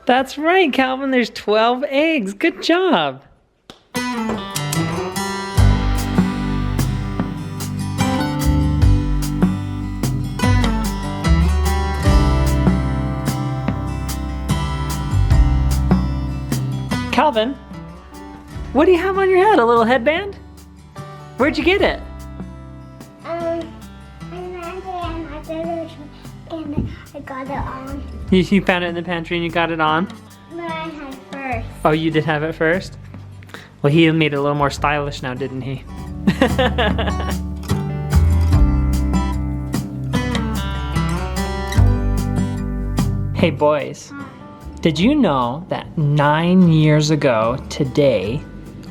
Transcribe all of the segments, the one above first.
That's right, Calvin. There's 12 eggs. Good job. Calvin, what do you have on your head? A little headband? Where'd you get it? And I got it on. You found it in the pantry and you got it on? But I had first. Oh, you did have it first? Well, he made it a little more stylish now, didn't he? Hey boys, did you know that 9 years ago today,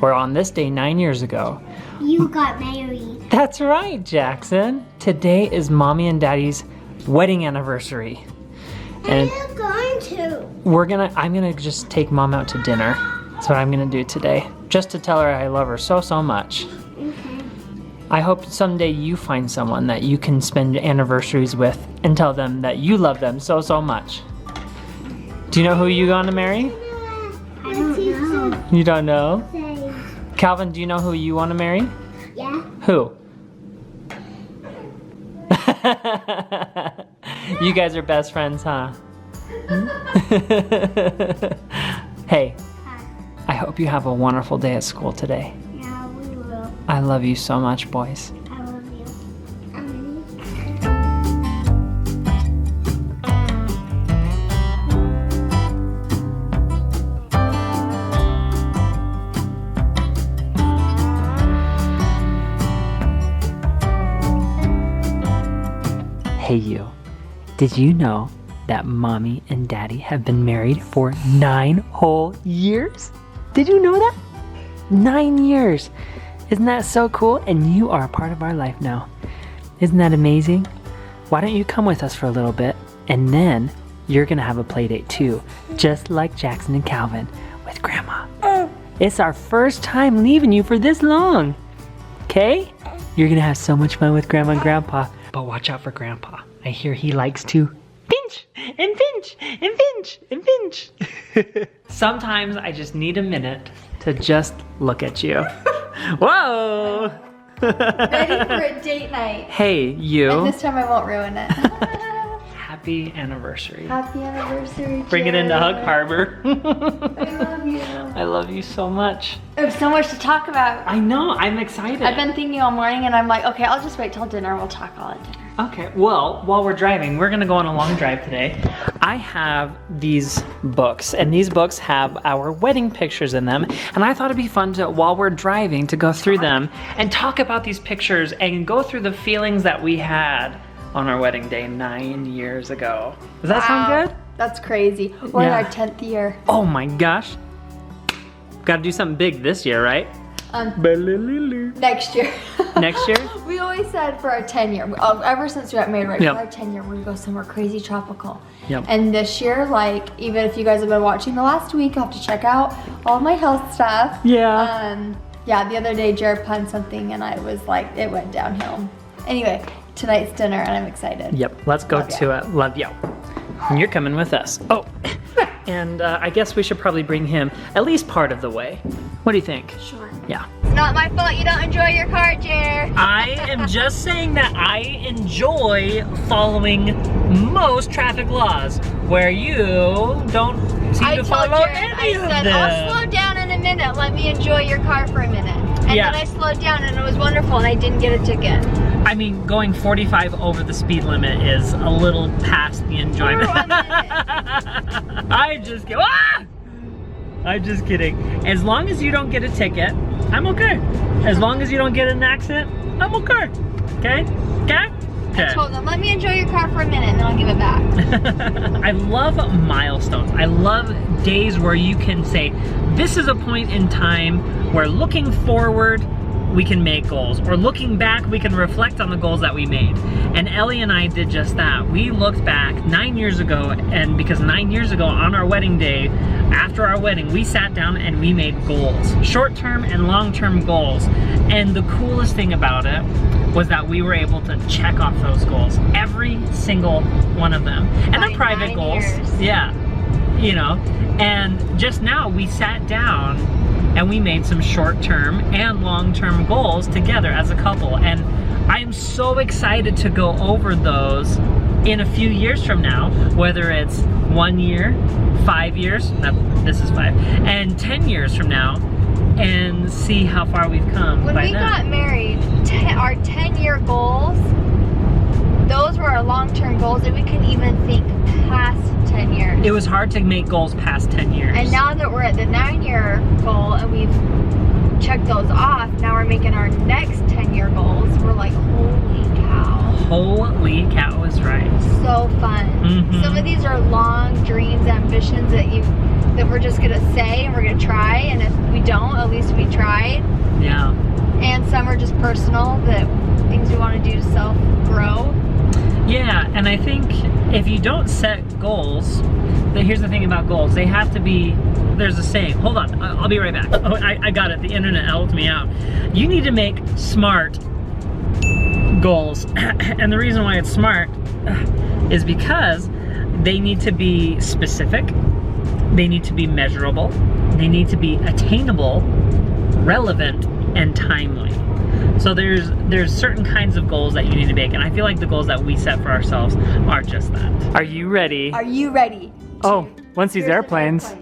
or on this day 9 years ago, You got married. that's right, Jackson. Today is Mommy and Daddy's wedding anniversary. And Where are you going to? I'm gonna just take Mom out to dinner. That's what I'm gonna do today. Just to tell her I love her so, so much. Okay. I hope someday you find someone that you can spend anniversaries with and tell them that you love them so, so much. Do you know who you're gonna marry? I don't know. You don't know? Say, Calvin, do you know who you wanna marry? yeah. Who? You guys are best friends, huh? Hey, I hope you have a wonderful day at school today. Yeah, we will. I love you so much, boys. I love you. Hey you, did you know that Mommy and Daddy have been married for 9 whole years? Did you know that? 9 years. Isn't that so cool? And you are a part of our life now. Isn't that amazing? Why don't you come with us for a little bit and then you're gonna have a play date too, just like Jackson and Calvin with Grandma. It's our first time leaving you for this long. Okay? You're gonna have so much fun with Grandma and Grandpa. But watch out for Grandpa. I hear he likes to pinch and pinch and pinch and pinch. Sometimes I just need a minute to just look at you. Whoa! Ready for a date night. Hey, you. And this time I won't ruin it. Happy anniversary. Happy anniversary, Bring it into Hug Harbor. I love you. I love you so much. There's so much to talk about. I know, I'm excited. I've been thinking all morning and I'm like, okay, I'll just wait till dinner. We'll talk all at dinner. Okay, well, while we're driving, we're gonna go on a long drive today. I have these books, and these books have our wedding pictures in them, and I thought it'd be fun to, while we're driving, to go through them and talk about these pictures and go through the feelings that we had on our wedding day 9 years ago. Does that sound good? That's crazy. We're Yeah. in our 10th year. Oh my gosh. Gotta do something big this year, right? Next year. Next year? We always said for our 10 year, ever since we got married, right? Yep. For our 10 year, we're gonna go somewhere crazy tropical. Yep. And this year, like, even if you guys have been watching the last week, you'll have to check out all my health stuff. Yeah. Yeah, the other day Jared planned something and I was like, it went downhill. Anyway, tonight's dinner and I'm excited. Yep, let's go to it. Love you. And you're coming with us. Oh, and I guess we should probably bring him at least part of the way. What do you think? Sure. Yeah. It's not my fault you don't enjoy your car, Jared. I am just saying that I enjoy following most traffic laws, where you don't seem to follow any of them. I'll slow down in a minute. Let me enjoy your car for a minute. And Yeah. then I slowed down and it was wonderful and I didn't get a ticket. I mean, going 45 over the speed limit is a little past the enjoyment. I'm just kidding. Ah! I'm just kidding. As long as you don't get a ticket, I'm okay. As long as you don't get in an accident, I'm okay. Okay? Okay? I told them, let me enjoy your car for a minute and then I'll give it back. I love milestones. I love days where you can say, this is a point in time where looking forward, we can make goals, or looking back, we can reflect on the goals that we made. And Ellie and I did just that. We looked back 9 years ago, and because 9 years ago on our wedding day, after our wedding, we sat down and we made goals, short-term and long-term goals. And the coolest thing about it was that we were able to check off those goals, every single one of them. And By the private 9 goals, years. yeah. you know. And just now we sat down and we made some short-term and long-term goals together as a couple. And I'm so excited to go over those in a few years from now, whether it's 1 year, 5 years, this is 5, and 10 years from now, and see how far we've come. When we got married, our 10-year goals, those were our long-term goals, and we couldn't even think past 10 years. It was hard to make goals past 10 years. And now that we're at the 9-year goal and we've checked those off, now we're making our next 10-year goals. We're like, holy cow. Holy cow is right. So fun. Mm-hmm. Some of these are long dreams, ambitions that we're just gonna say and we're gonna try, and if we don't, at least we tried. Yeah. And some are just personal, that things we want to do to self-grow. Yeah, and I think if you don't set goals, then here's the thing about goals. They have to be, there's a saying, hold on, I'll be right back. Oh, I got it, the internet helped me out. You need to make smart goals. And the reason why it's smart is because they need to be specific, they need to be measurable, they need to be attainable, relevant, and timely. So there's certain kinds of goals that you need to make, and I feel like the goals that we set for ourselves are just that. Are you ready? Are you ready? Oh, once these airplanes.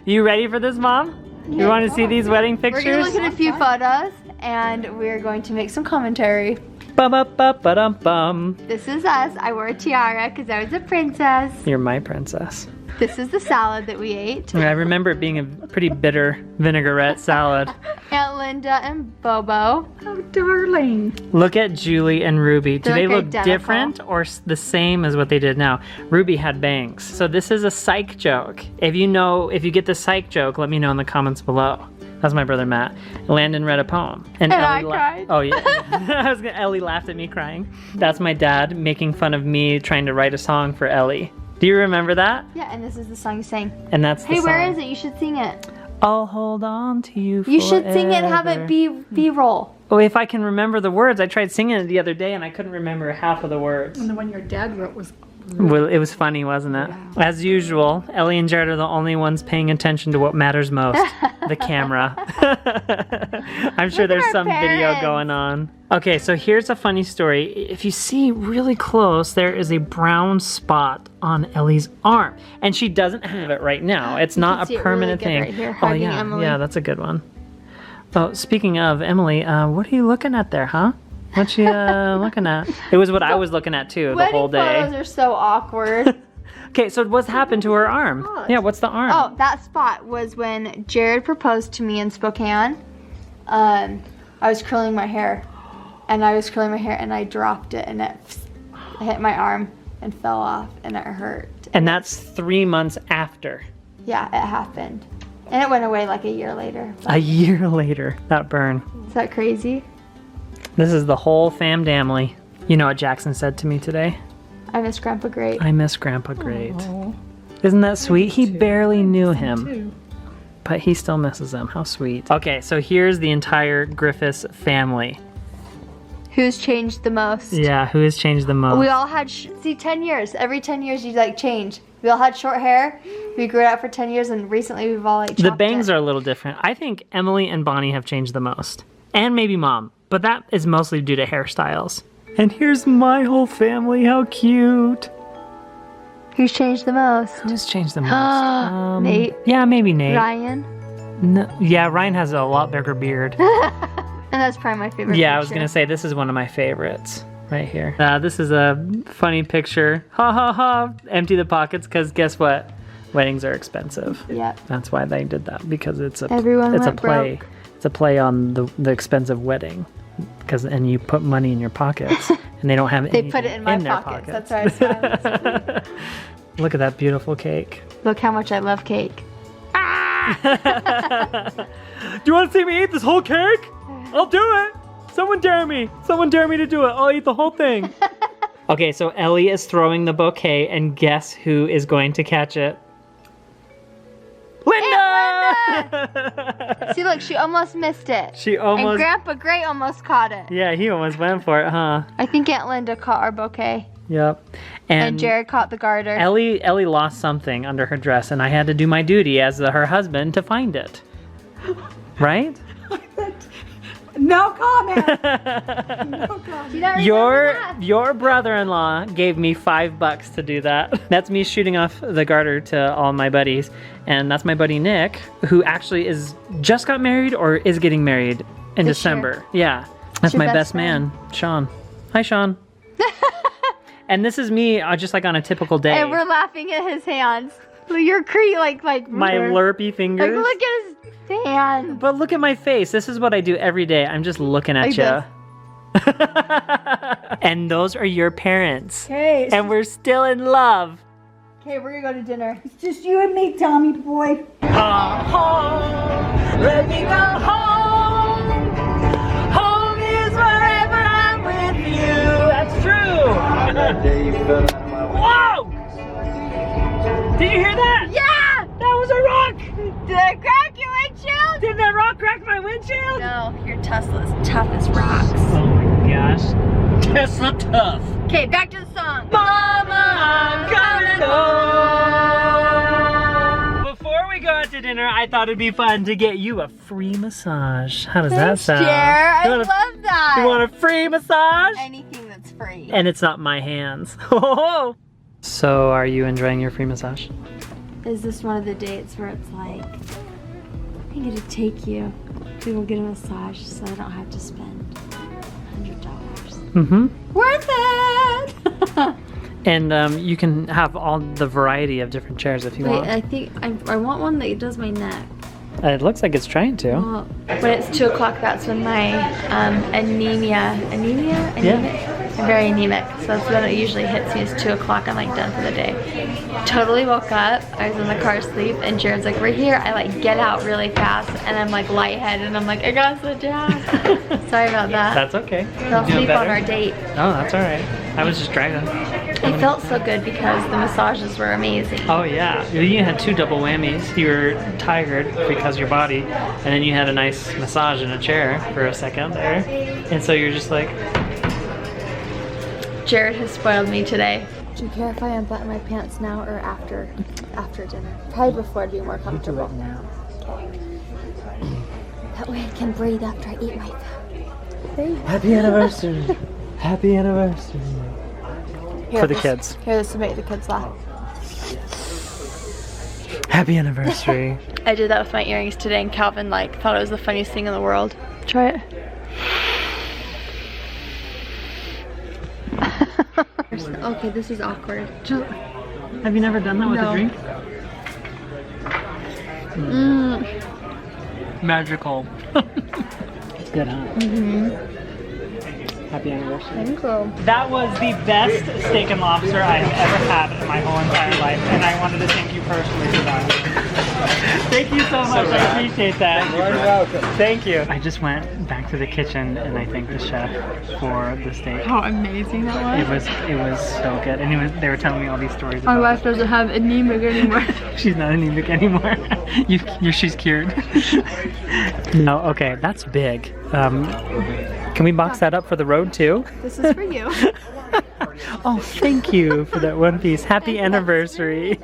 You ready for this, Mom? Yeah. You want to see these wedding pictures? We're gonna look at a few photos, and we're going to make some commentary. Bum. This is us. I wore a tiara because I was a princess. You're my princess. This is the salad that we ate. I remember it being a pretty bitter vinaigrette salad. Aunt Linda and Bobo. Oh, darling. Look at Julie and Ruby. Do They they look look identical. different or the same as what they did now? Ruby had bangs. So this is a psych joke. If you get the psych joke, let me know in the comments below. That's my brother Matt. Landon read a poem. And I Ellie cried. Oh yeah. Ellie laughed at me crying. That's my dad making fun of me trying to write a song for Ellie. Do you remember that? Yeah, and this is the song you sang. And that's the Hey, song. where is it? You should sing it. I'll hold on to you forever. You should sing it and have it be B-roll. Oh, if I can remember the words. I tried singing it the other day and I couldn't remember half of the words. And the one your dad wrote was... Well, it was funny, wasn't it? As usual, Ellie and Jared are the only ones paying attention to what matters most, the camera. I'm sure there's our some video parents. going on. Okay, so here's a funny story. If you see really close, there is a brown spot on Ellie's arm. And she doesn't have it right now. It's not see a it really permanent good thing. right here, Oh hugging yeah, Emily. yeah, that's a good one. Oh, speaking of Emily, what are you looking at there, huh? What you looking at? It was what I was looking at too the whole day. Wedding photos are so awkward. Okay, so what's happened to her arm? Yeah, what's the arm? Oh, that spot was when Jared proposed to me in Spokane. I was curling my hair, and I dropped it, and it hit my arm and fell off, and it hurt. And that's 3 months after. Yeah, it happened. And it went away like a year later. A year later, that burn. Is that crazy? This is the whole famdamly. You know what Jackson said to me today? I miss Grandpa Great. I miss Grandpa Great. Isn't that sweet? He barely knew him, but he still misses him. How sweet. Okay, so here's the entire Griffiths family. Who's changed the most? Yeah, who has changed the most? We all had, 10 years. Every 10 years you like change. We all had short hair. We grew it out for 10 years, and recently we've all like chopped The bangs it. are a little different. I think Emily and Bonnie have changed the most. And maybe Mom. But that is mostly due to hairstyles. And here's my whole family. How cute. Who's changed the most? Who's changed the most? Nate. Yeah, maybe Nate. Ryan. No, yeah, Ryan has a lot bigger beard. And that's probably my favorite Yeah, I was picture. going to say this is one of my favorites. Right here. This is a funny picture. Ha ha ha. Empty the pockets because guess what? Weddings are expensive. Yep. That's why they did that, because it's a Everyone it's a went play. broke. It's a play on the expensive wedding. And you put money in your pockets and they don't have They anything put it in my their pockets. That's why I smiled. Look at that beautiful cake. Look how much I love cake. Do you want to see me eat this whole cake? I'll do it. Someone dare me. Someone dare me to do it. I'll eat the whole thing. Okay, so Ellie is throwing the bouquet, and guess who is going to catch it? Linda! See, look, she almost missed it. She And almost... Grandpa Great almost caught it. Yeah, he almost went for it, huh? I think Aunt Linda caught our bouquet. Yep. And Jared caught the garter. Ellie lost something under her dress, and I had to do my duty as her husband to find it. Right? No comment. No comment. Your brother-in-law gave me $5 to do that. That's me shooting off the garter to all my buddies, and that's my buddy Nick, who actually just got married or is getting married in December. Yeah, that's my best man, Sean. Hi, Sean. And this is me, just like on a typical day. And we're laughing at his hands. You're like my lurpy fingers. Like, look at his hand. But look at my face. This is what I do every day. I'm just looking at you. And those are your parents. Okay. And we're still in love. Okay, we're gonna go to dinner. It's just you and me, Tommy boy. Come home, let me go home. Home is wherever I'm with you. That's true. Whoa! Did you hear that? Yeah! That was a rock! Did I crack your windshield? Did that rock crack my windshield? No, your Tesla's tough as rocks. Oh my gosh. Tesla tough. Okay, back to the song. Mama, I'm coming home. Before we go out to dinner, I thought it'd be fun to get you a free massage. How does that sound? Jer, I You wanna- love that. You want a free massage? Anything that's free. And it's not my hands. So, are you enjoying your free massage? Is this one of the dates where it's like, I'm gonna take you to go get a massage so I don't have to spend $100. Mm-hmm. Worth it! And you can have all the variety of different chairs if you Wait, want. I think I want one that does my neck. It looks like it's trying to. Well, when it's 2 o'clock, that's when my anemia? Yeah. I'm very anemic, so that's when it usually hits me. It's 2 o'clock. I'm like done for the day. Totally woke up. I was in the car asleep, and Jared's like, "We're here." I like get out really fast, and I'm like lightheaded, and I'm like, "I gotta sit down." Sorry about that. That's okay. I'll Doing sleep better? on our date. Oh, that's all right. I was just driving. It felt so good because the massages were amazing. Oh yeah, you had 2 double whammies. You were tired because of your body, and then you had a nice massage in a chair for a second there, and so you're just like. Jared has spoiled me today. Do you care if I unbutton my pants now or after dinner? Probably before it'd be more comfortable. Now. Okay. That way I can breathe after I eat my food. Happy anniversary! Happy anniversary! Here, For the kids. Here, this will make the kids laugh. Happy anniversary! I did that with my earrings today, and Calvin thought it was the funniest thing in the world. Try it. Okay, this is awkward. Have you never done that with a drink? Magical. It's good, huh? Mm-hmm. Happy anniversary. Thank you. That was the best steak and lobster I've ever had in my whole entire life, and I wanted to thank you personally for that. Thank you so much. I appreciate that. You're welcome. Thank you. I just went back to the kitchen and I thanked the chef for the steak. How amazing that was. It was so good, and they were telling me all these stories My about wife doesn't have anemic anymore. She's not anemic anymore. She's cured. No, okay, that's big. Can we box that up for the road too? This is for you. Oh, thank you for that one piece. Happy anniversary.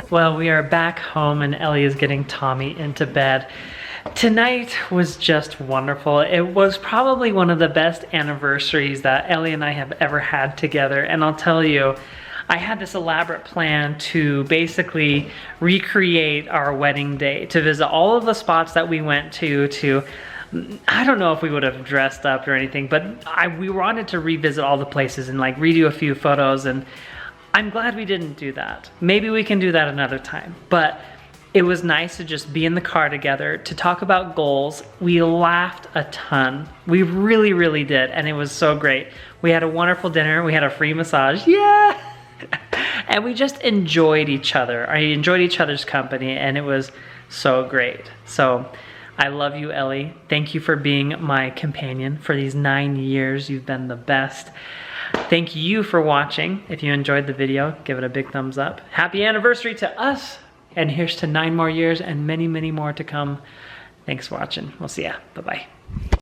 Well, we are back home and Ellie is getting Tommy into bed. Tonight was just wonderful. It was probably one of the best anniversaries that Ellie and I have ever had together. And I'll tell you, I had this elaborate plan to basically recreate our wedding day, to visit all of the spots that we went to I don't know if we would have dressed up or anything, but we wanted to revisit all the places and like redo a few photos, and I'm glad we didn't do that. Maybe we can do that another time, but it was nice to just be in the car together, to talk about goals. We laughed a ton. We really, really did, and it was so great. We had a wonderful dinner. We had a free massage. Yeah! And we just enjoyed each other. I enjoyed each other's company, and it was so great. So I love you, Ellie. Thank you for being my companion for these 9 years. You've been the best. Thank you for watching. If you enjoyed the video, give it a big thumbs up. Happy anniversary to us. And here's to 9 more years and many, many more to come. Thanks for watching. We'll see ya. Bye-bye.